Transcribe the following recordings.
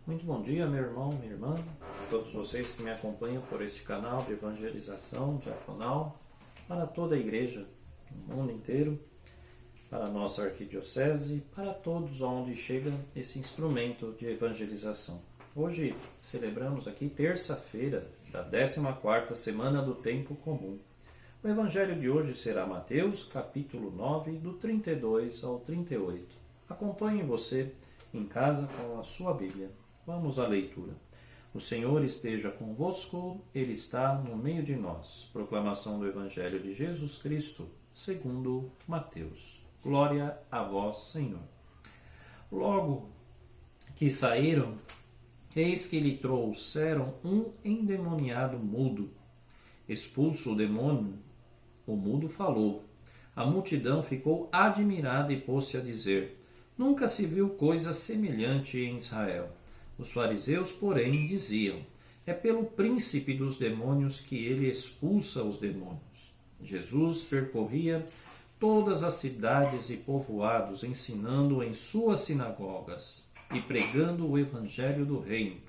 Muito bom dia, meu irmão, minha irmã, todos vocês que me acompanham por este canal de evangelização diaconal, para toda a igreja no mundo inteiro, para a nossa arquidiocese, para todos onde chega esse instrumento de evangelização. Hoje celebramos aqui terça-feira da 14ª semana do tempo comum. O evangelho de hoje será Mateus, capítulo 9, do 32 ao 38. Acompanhe você em casa com a sua Bíblia. Vamos à leitura. O Senhor esteja convosco, Ele está no meio de nós. Proclamação do Evangelho de Jesus Cristo, segundo Mateus. Glória a vós, Senhor. Logo que saíram, eis que lhe trouxeram um endemoniado mudo. Expulso o demônio, o mudo falou. A multidão ficou admirada e pôs-se a dizer: Nunca se viu coisa semelhante em Israel. Os fariseus, porém, diziam: É pelo príncipe dos demônios que ele expulsa os demônios. Jesus percorria todas as cidades e povoados, ensinando em suas sinagogas e pregando o evangelho do reino,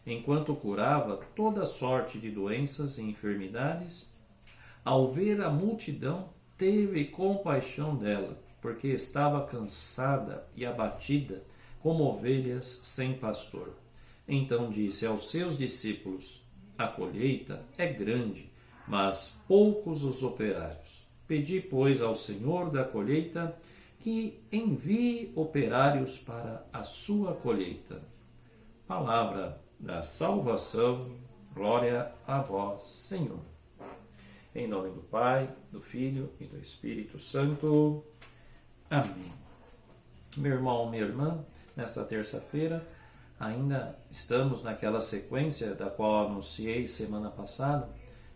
enquanto curava toda sorte de doenças e enfermidades. Ao ver a multidão, teve compaixão dela, porque estava cansada e abatida, como ovelhas sem pastor. Então disse aos seus discípulos: A colheita é grande, mas poucos os operários. Pedi, pois, ao Senhor da colheita que envie operários para a sua colheita. Palavra da salvação, glória a vós, Senhor. Em nome do Pai, do Filho e do Espírito Santo. Amém. Meu irmão, minha irmã, nesta terça-feira, ainda estamos naquela sequência da qual anunciei semana passada,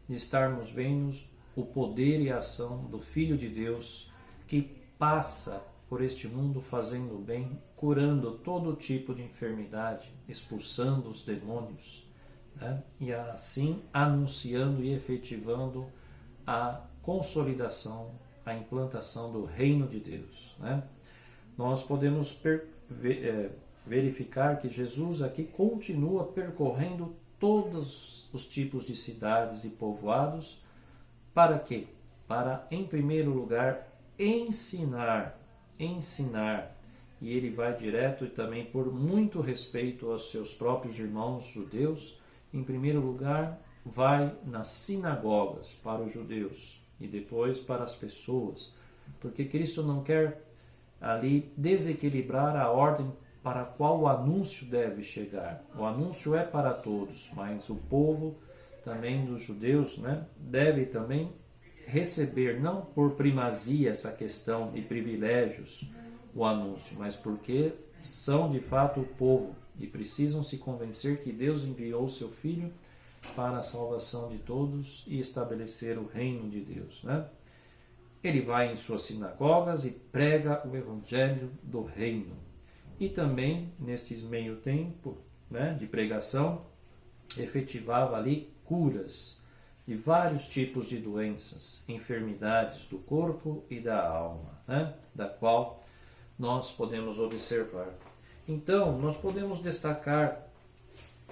de estarmos vendo o poder e a ação do Filho de Deus que passa por este mundo fazendo bem, curando todo tipo de enfermidade, expulsando os demônios, né? E assim anunciando e efetivando a consolidação, a implantação do reino de Deus, né? Nós podemos verificar que Jesus aqui continua percorrendo todos os tipos de cidades e povoados. Para quê? Para, em primeiro lugar, ensinar. E ele vai direto e também por muito respeito aos seus próprios irmãos judeus. Em primeiro lugar, vai nas sinagogas para os judeus e depois para as pessoas, porque Cristo não quer ali desequilibrar a ordem para a qual o anúncio deve chegar. O anúncio é para todos, mas o povo também dos judeus, né, deve também receber, não por primazia essa questão e privilégios, o anúncio, mas porque são de fato o povo e precisam se convencer que Deus enviou seu Filho para a salvação de todos e estabelecer o reino de Deus, né? Ele vai em suas sinagogas e prega o evangelho do reino. E também, neste meio tempo, né, de pregação, efetivava ali curas de vários tipos de doenças, enfermidades do corpo e da alma, né, da qual nós podemos observar. Então, nós podemos destacar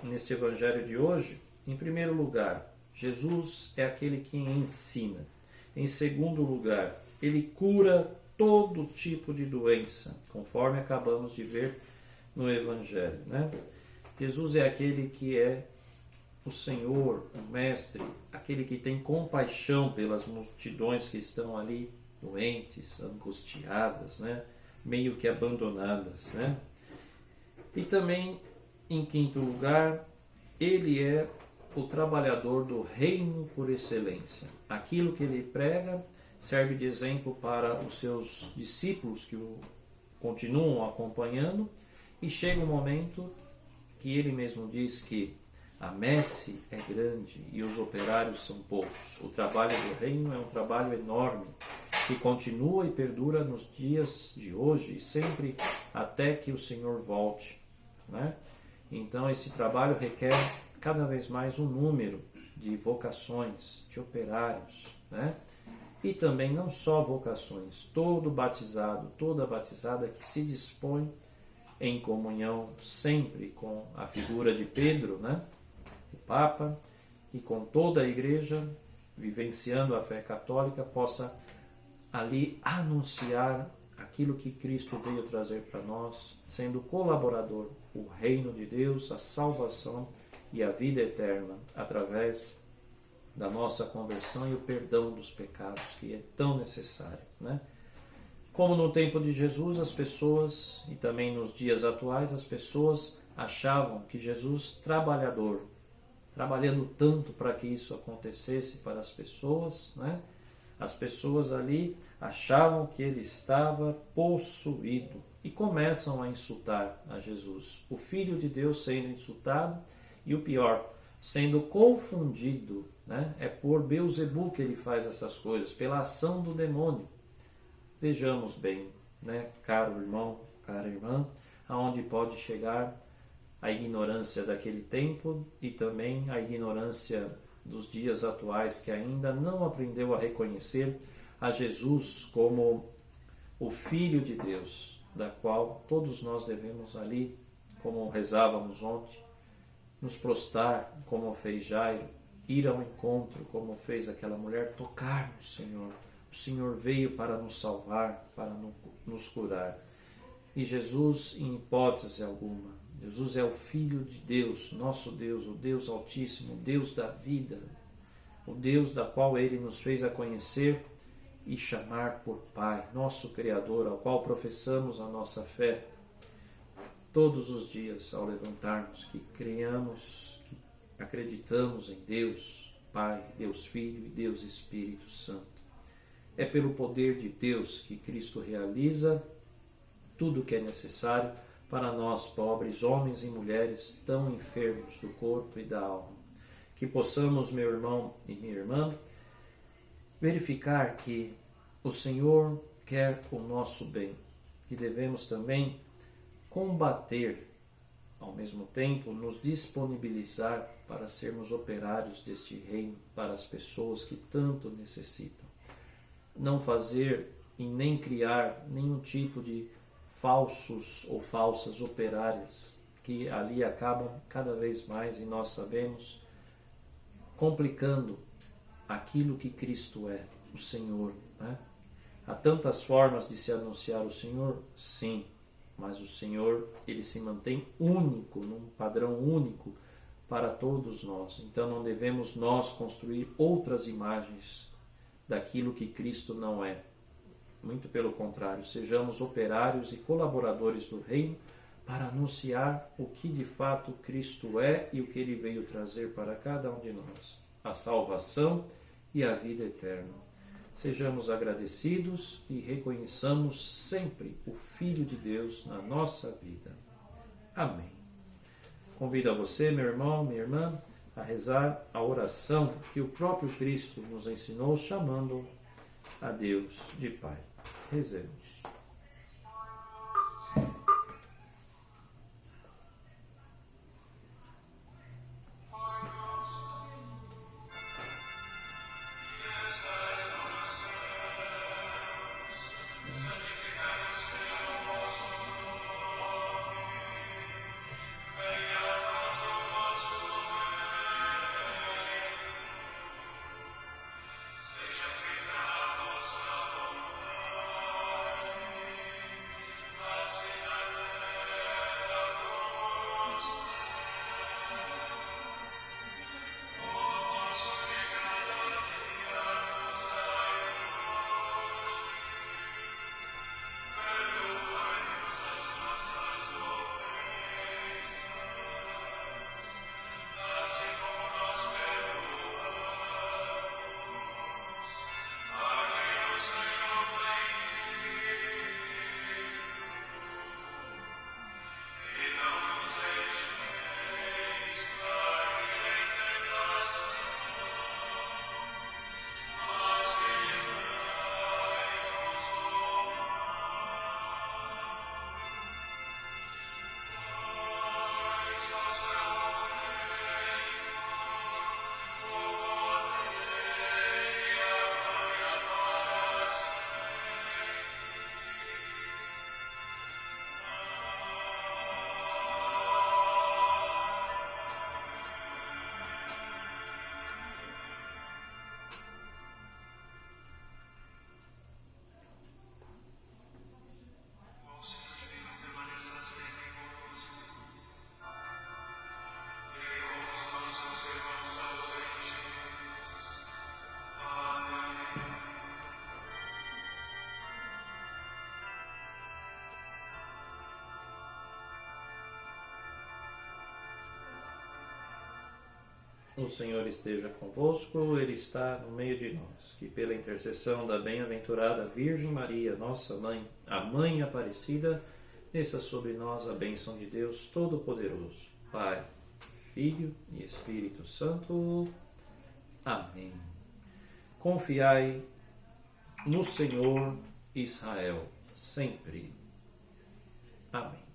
neste evangelho de hoje, em primeiro lugar, Jesus é aquele que ensina. Em segundo lugar, ele cura todo tipo de doença, conforme acabamos de ver no Evangelho, né? Jesus é aquele que é o Senhor, o Mestre, aquele que tem compaixão pelas multidões que estão ali doentes, angustiadas, né? Meio que abandonadas, né? E também, em quinto lugar, ele é o trabalhador do reino por excelência. Aquilo que ele prega serve de exemplo para os seus discípulos que o continuam acompanhando, e chega um momento que ele mesmo diz que a messe é grande e os operários são poucos. O trabalho do reino é um trabalho enorme que continua e perdura nos dias de hoje e sempre até que o Senhor volte, né? Então esse trabalho requer cada vez mais um número de vocações, de operários, né? E também não só vocações, todo batizado, toda batizada que se dispõe em comunhão sempre com a figura de Pedro, né? O Papa, e com toda a Igreja, vivenciando a fé católica, possa ali anunciar aquilo que Cristo veio trazer para nós, sendo colaborador, o reino de Deus, a salvação e a vida eterna, através da nossa conversão e o perdão dos pecados, que é tão necessário, né? Como no tempo de Jesus, as pessoas, e também nos dias atuais, as pessoas achavam que Jesus, trabalhador, trabalhando tanto para que isso acontecesse para as pessoas, né? As pessoas ali achavam que ele estava possuído e começam a insultar a Jesus. O Filho de Deus sendo insultado e o pior, sendo confundido, né? É por Beelzebul que ele faz essas coisas, pela ação do demônio. Vejamos bem, né, caro irmão, cara irmã, aonde pode chegar a ignorância daquele tempo e também a ignorância dos dias atuais, que ainda não aprendeu a reconhecer a Jesus como o Filho de Deus, da qual todos nós devemos ali, como rezávamos ontem, nos prostrar, como fez Jairo, ir ao encontro, como fez aquela mulher, tocar no Senhor. O Senhor veio para nos salvar, para nos curar. E Jesus, em hipótese alguma, Jesus é o Filho de Deus, nosso Deus, o Deus Altíssimo, o Deus da vida, o Deus da qual Ele nos fez a conhecer e chamar por Pai, nosso Criador, ao qual professamos a nossa fé todos os dias ao levantarmos, que criamos, que acreditamos em Deus Pai, Deus Filho e Deus Espírito Santo. É pelo poder de Deus que Cristo realiza tudo o que é necessário para nós, pobres homens e mulheres tão enfermos do corpo e da alma. Que possamos, meu irmão e minha irmã, verificar que o Senhor quer o nosso bem, que devemos também combater, ao mesmo tempo nos disponibilizar para sermos operários deste reino para as pessoas que tanto necessitam. Não fazer e nem criar nenhum tipo de falsos ou falsas operárias que ali acabam cada vez mais, e nós sabemos, complicando aquilo que Cristo é, o Senhor, né? Há tantas formas de se anunciar o Senhor, sim, mas o Senhor, ele se mantém único, num padrão único para todos nós. Então não devemos nós construir outras imagens daquilo que Cristo não é. Muito pelo contrário, sejamos operários e colaboradores do reino para anunciar o que de fato Cristo é e o que ele veio trazer para cada um de nós, a salvação e a vida eterna. Sejamos agradecidos e reconheçamos sempre o Filho de Deus na nossa vida. Amém. Convido a você, meu irmão, minha irmã, a rezar a oração que o próprio Cristo nos ensinou, chamando a Deus de Pai. Rezemos. O Senhor esteja convosco, Ele está no meio de nós. Que pela intercessão da bem-aventurada Virgem Maria, nossa Mãe, a Mãe Aparecida, desça sobre nós a bênção de Deus Todo-Poderoso, Pai, Filho e Espírito Santo. Amém. Confiai no Senhor, Israel, sempre. Amém.